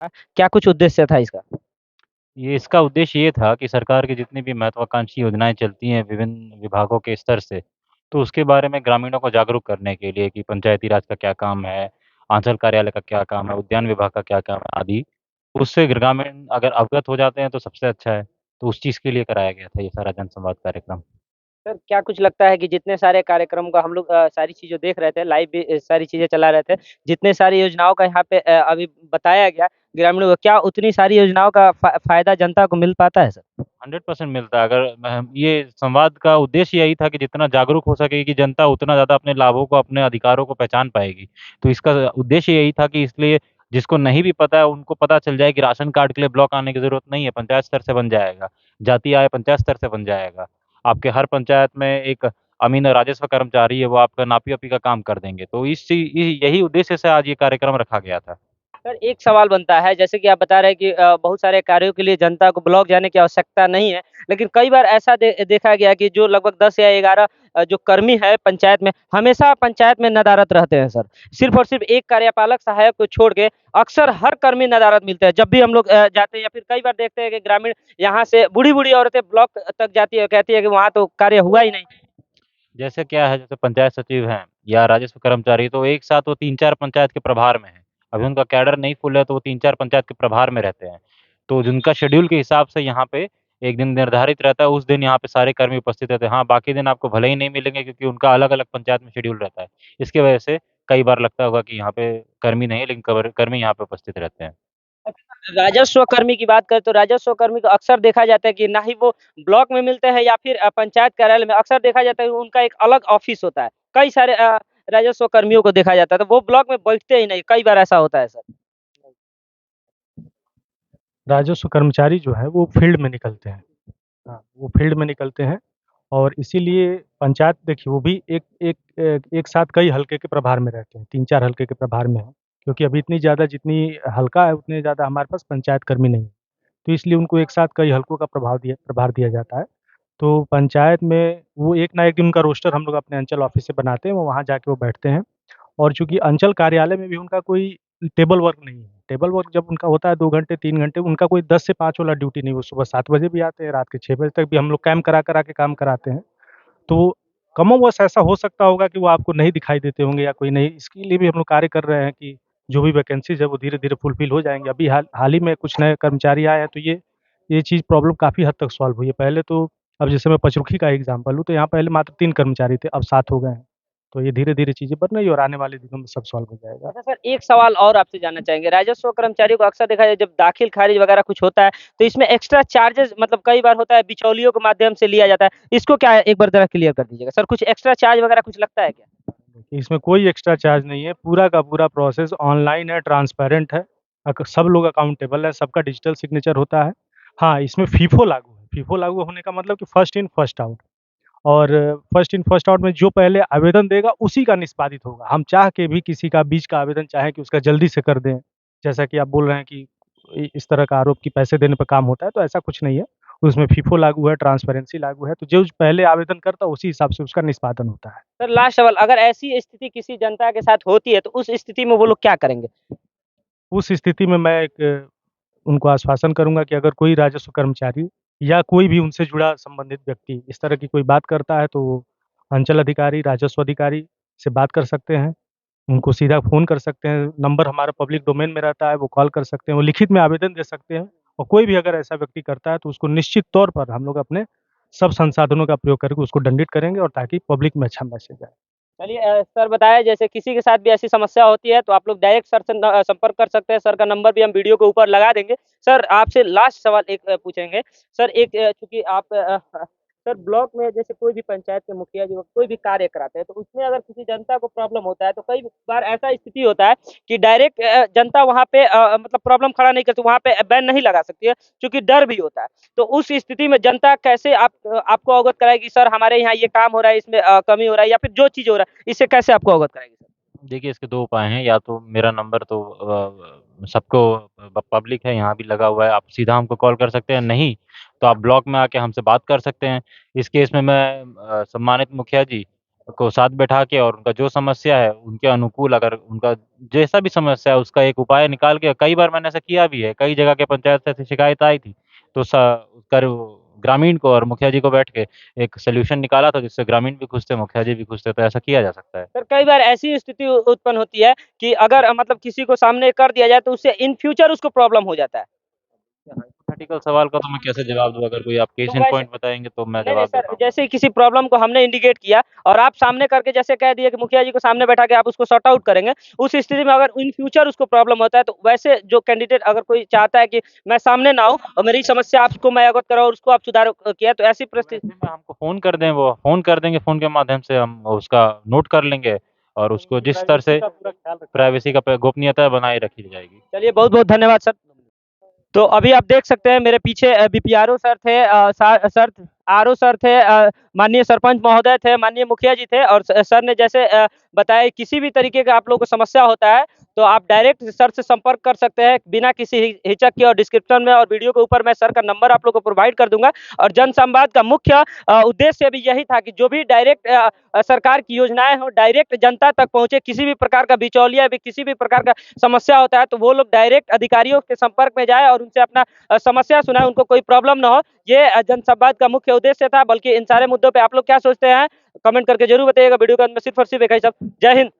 क्या कुछ उद्देश्य था इसका? ये इसका उद्देश्य ये था कि सरकार की जितनी भी महत्वाकांक्षी योजनाएं चलती हैं विभिन्न विभागों के स्तर से, तो उसके बारे में ग्रामीणों को जागरूक करने के लिए कि पंचायती राज का क्या काम है, अंचल कार्यालय का क्या काम है, उद्यान विभाग का क्या काम है आदि। उससे ग्रामीण अगर अवगत हो जाते हैं तो सबसे अच्छा है। तो उस चीज़ के लिए कराया गया था ये सारा जनसंवाद कार्यक्रम। सर क्या कुछ लगता है कि जितने सारे कार्यक्रम का हम लोग सारी चीज़ें देख रहे थे, लाइव भी सारी चीज़ें चला रहे थे, जितने सारी योजनाओं का यहाँ पे अभी बताया गया ग्रामीणों को, क्या उतनी सारी योजनाओं का फ़ायदा जनता को मिल पाता है सर? 100% मिलता है। अगर ये संवाद का उद्देश्य यही था कि जितना जागरूक हो सकेगी जनता उतना ज़्यादा अपने लाभों को, अपने अधिकारों को पहचान पाएगी। तो इसका उद्देश्य यही था कि इसलिए जिसको नहीं भी पता है उनको पता चल जाए कि राशन कार्ड के लिए ब्लॉक आने की ज़रूरत नहीं है, पंचायत स्तर से बन जाएगा। जाति आय पंचायत स्तर से बन जाएगा। आपके हर पंचायत में एक अमीन राजस्व कर्मचारी है, वो आपका नापी-वापी का काम कर देंगे। तो यही उद्देश्य से आज ये कार्यक्रम रखा गया था। सर एक सवाल बनता है, जैसे कि आप बता रहे हैं कि बहुत सारे कार्यों के लिए जनता को ब्लॉक जाने की आवश्यकता नहीं है। लेकिन कई बार ऐसा देखा गया कि जो लगभग 10 या 11 जो कर्मी है पंचायत में, हमेशा पंचायत में नदारत रहते हैं सर। सिर्फ़ और सिर्फ़ एक कार्यपालक सहायक को छोड़ के अक्सर हर कर्मी नदारत मिलते हैं। जब भी हम लोग जाते हैं या फिर कई बार देखते हैं कि ग्रामीण यहाँ से बूढ़ी-बूढ़ी औरतें ब्लॉक तक जाती है, कहती है कि वहाँ तो कार्य हुआ ही नहीं। जैसे क्या है, जैसे पंचायत सचिव हैं या राजस्व कर्मचारी, तो एक साथ वो 3-4 पंचायत के प्रभार में हैं। अभी उनका कैडर नहीं फुल है तो वो 3-4 पंचायत के प्रभार में रहते हैं। तो जिनका शेड्यूल के हिसाब से यहाँ पे एक दिन निर्धारित रहता है, उस दिन यहाँ पे सारे कर्मी उपस्थित रहते हैं। हाँ, बाकी दिन आपको भले ही नहीं मिलेंगे क्योंकि उनका अलग-अलग पंचायत में शेड्यूल रहता है। इसकी वजह से कई बार लगता होगा कि यहाँ पे कर्मी नहीं है, लेकिन कर्मी यहाँ पे उपस्थित रहते हैं। राजस्व कर्मी की बात करें तो राजस्व कर्मी को अक्सर देखा जाता है कि ना ही वो ब्लॉक में मिलते हैं या फिर पंचायत कार्यालय में, अक्सर देखा जाता है कि उनका एक अलग ऑफिस होता है। कई सारे राजस्व कर्मियों को देखा जाता है, तो वो ब्लॉक में बैठते ही नहीं, कई बार ऐसा होता है सर। राजस्व कर्मचारी जो है वो फील्ड में निकलते हैं। हाँ, वो फील्ड में निकलते हैं और इसीलिए पंचायत देखिए वो भी एक साथ कई हलके के प्रभार में रहते हैं, 3-4 हलके के प्रभार में हैं। क्योंकि अभी इतनी ज़्यादा जितनी हल्का है उतने ज़्यादा हमारे पास पंचायत कर्मी नहीं है। तो इसलिए उनको एक साथ कई हलकों का प्रभार दिया जाता है। तो पंचायत में वो एक ना एक दिन उनका रोस्टर हम लोग अपने अंचल ऑफिस से बनाते हैं, वो वहाँ जाके वो बैठते हैं। और चूँकि अंचल कार्यालय में भी उनका कोई टेबल वर्क नहीं है। टेबल वर्क जब उनका होता है 2 घंटे, 3 घंटे, उनका कोई 10 से 5 वाला ड्यूटी नहीं है। वो सुबह 7 बजे भी आते हैं, रात के 6 बजे तक भी हम लोग कैम करा के काम कराते हैं। तो कमोबेश ऐसा हो सकता होगा कि वो आपको नहीं दिखाई देते होंगे या कोई नहीं, इसके लिए भी हम लोग कार्य कर रहे हैं कि जो भी वैकेंसीज़ है वो धीरे-धीरे फुलफिल हो जाएँगे। अभी हाल ही में कुछ नए कर्मचारी आए हैं तो ये चीज़ प्रॉब्लम काफ़ी हद तक सॉल्व हुई है। पहले तो अब जैसे मैं पचरुखी का एग्ज़ाम्पल लूँ तो यहाँ पहले मात्र 3 कर्मचारी थे, अब 7 हो गए हैं। तो ये धीरे-धीरे चीज़ें बन रही है और आने वाले दिनों में सब सॉल्व हो जाएगा। अच्छा सर, एक सवाल और आपसे जानना चाहेंगे, राजस्व कर्मचारियों को अक्सर देखा जाए जब दाखिल-खारिज वगैरह कुछ होता है, तो इसमें एक्स्ट्रा चार्जेज़ मतलब कई बार होता है बिचौलियों के माध्यम से लिया जाता है। इसको क्या है, एक बार ज़रा क्लियर कर दीजिएगा। सर कुछ एक्स्ट्रा चार्ज वगैरह कुछ लगता है क्या? देखिए, इसमें कोई एक्स्ट्रा चार्ज नहीं है, पूरा का पूरा प्रोसेस ऑनलाइन है, ट्रांसपेरेंट है। सब लोग अकाउंटेबल है, सबका डिजिटल सिग्नेचर होता है। हाँ, इसमें फीफो लागू है। फीफो लागू होने का मतलब कि फर्स्ट इन फर्स्ट आउट। और फर्स्ट इन फर्स्ट आउट में जो पहले आवेदन देगा उसी का निष्पादित होगा। हम चाह के भी किसी का बीच का आवेदन चाहें कि उसका जल्दी से कर दें। जैसा कि आप बोल रहे हैं कि इस तरह का आरोप कि पैसे देने पे काम होता है, तो ऐसा कुछ नहीं है। उसमें फीफो लागू है, ट्रांसपेरेंसी लागू है, तो जो पहले आवेदन करता है उसी हिसाब से उसका निष्पादन होता है। सर लास्ट सवाल, अगर ऐसी स्थिति किसी जनता के साथ होती है, तो उस स्थिति में वो लोग क्या करेंगे? उस स्थिति में मैं एक उनको आश्वासन करूँगा कि अगर कोई राजस्व कर्मचारी या कोई भी उनसे जुड़ा संबंधित व्यक्ति इस तरह की कोई बात करता है, तो वो अंचल अधिकारी, राजस्व अधिकारी से बात कर सकते हैं। उनको सीधा फ़ोन कर सकते हैं, नंबर हमारा पब्लिक डोमेन में रहता है, वो कॉल कर सकते हैं, वो लिखित में आवेदन दे सकते हैं। और कोई भी अगर ऐसा व्यक्ति करता है, तो उसको निश्चित तौर पर हम लोग अपने सब संसाधनों का प्रयोग करके उसको दंडित करेंगे और ताकि पब्लिक में अच्छा मैसेज आए। चलिए सर बताएँ जैसे किसी के साथ भी ऐसी समस्या होती है तो आप लोग डायरेक्ट सर से संपर्क कर सकते हैं। सर का नंबर भी हम वीडियो के ऊपर लगा देंगे। सर आपसे लास्ट सवाल एक पूछेंगे। सर एक चूँकि आप सर ब्लॉक में जैसे कोई भी पंचायत के मुखिया जो कोई भी कार्य कराते हैं तो उसमें अगर किसी जनता को प्रॉब्लम होता है तो कई बार ऐसा स्थिति होता है कि डायरेक्ट जनता वहाँ पे मतलब प्रॉब्लम खड़ा नहीं करती, वहाँ पे बैन नहीं लगा सकती है, चूँकि डर भी होता है। तो उस स्थिति में जनता कैसे आपको अवगत कराएगी सर हमारे यहाँ ये काम हो रहा है, इसमें कमी हो रहा है या फिर जो चीज़ हो रहा है, इससे कैसे आपको अवगत कराएगी सर? देखिए, इसके 2 उपाय हैं। या तो मेरा नंबर तो सबको पब्लिक है, यहाँ भी लगा हुआ है, आप सीधा हमको कॉल कर सकते हैं। नहीं तो आप ब्लॉक में आके हमसे बात कर सकते हैं। इस केस में मैं सम्मानित मुखिया जी को साथ बैठा के और उनका जो समस्या है उनके अनुकूल, अगर उनका जैसा भी समस्या है उसका एक उपाय निकाल के, कई बार मैंने ऐसा किया भी है, कई जगह के पंचायत से ऐसी शिकायत आई थी, तो कर ग्रामीण को और मुखिया जी को बैठ के एक सॉल्यूशन निकाला था, जिससे ग्रामीण भी खुश थे, मुखिया जी भी खुश थे, तो ऐसा किया जा सकता है। सर कई बार ऐसी स्थिति उत्पन्न होती है कि अगर मतलब किसी को सामने कर दिया जाए तो उससे इन फ्यूचर उसको प्रॉब्लम हो जाता है। हाइपोथेटिकल सवाल का तो मैं कैसे जवाब दूँ? अगर कोई आप केस तो इन वैसे पॉइंट बताएँगे तो मैं नहीं, नहीं जवाब दे सर, पाऊँगा। जैसे किसी प्रॉब्लम को हमने इंडिकेट किया और आप सामने करके जैसे कह दिए कि मुखिया जी को सामने बैठा के आप उसको सॉर्ट आउट करेंगे, उस स्थिति में अगर इन फ्यूचर उसको प्रॉब्लम होता है, तो वैसे जो कैंडिडेट अगर कोई चाहता है कि मैं सामने ना आऊँ और मेरी समस्या आपको मैं अवगत कराऊँ और उसको आप सुधार किया, तो ऐसी तो परिस्थिति ऐसे में हमको फ़ोन कर दें, वो फ़ोन कर देंगे, फ़ोन के माध्यम से हम उसका नोट कर लेंगे और उसको जिस स्तर से प्राइवेसी का गोपनीयता बनाए रखी जाएगी। चलिए बहुत-बहुत धन्यवाद सर। तो अभी आप देख सकते हैं मेरे पीछे बीपीआरओ सर थे, सर आरओ सर थे, माननीय सरपंच महोदय थे, माननीय मुखिया जी थे और सर ने जैसे बताया किसी भी तरीके का आप लोगों को समस्या होता है तो आप डायरेक्ट सर से संपर्क कर सकते हैं बिना किसी हिचक के, और डिस्क्रिप्शन में और वीडियो के ऊपर मैं सर का नंबर आप लोगों को प्रोवाइड कर दूंगा। और जन संवाद का मुख्य उद्देश्य भी यही था कि जो भी डायरेक्ट सरकार की योजनाएं हो डायरेक्ट जनता तक पहुंचे, किसी भी प्रकार का बिचौलिया भी किसी भी प्रकार का समस्या होता है तो वो लोग डायरेक्ट अधिकारियों के संपर्क में जाए और उनसे अपना समस्या सुनाए, उनको कोई प्रॉब्लम ना हो। ये जनसंवाद का मुख्य उद्देश्य था। बल्कि इन सारे मुद्दों पे आप लोग क्या सोचते हैं कमेंट करके जरूर बताइएगा। वीडियो के अंत में सिर्फ और सिर्फ एक ही शब्द, जय हिंद।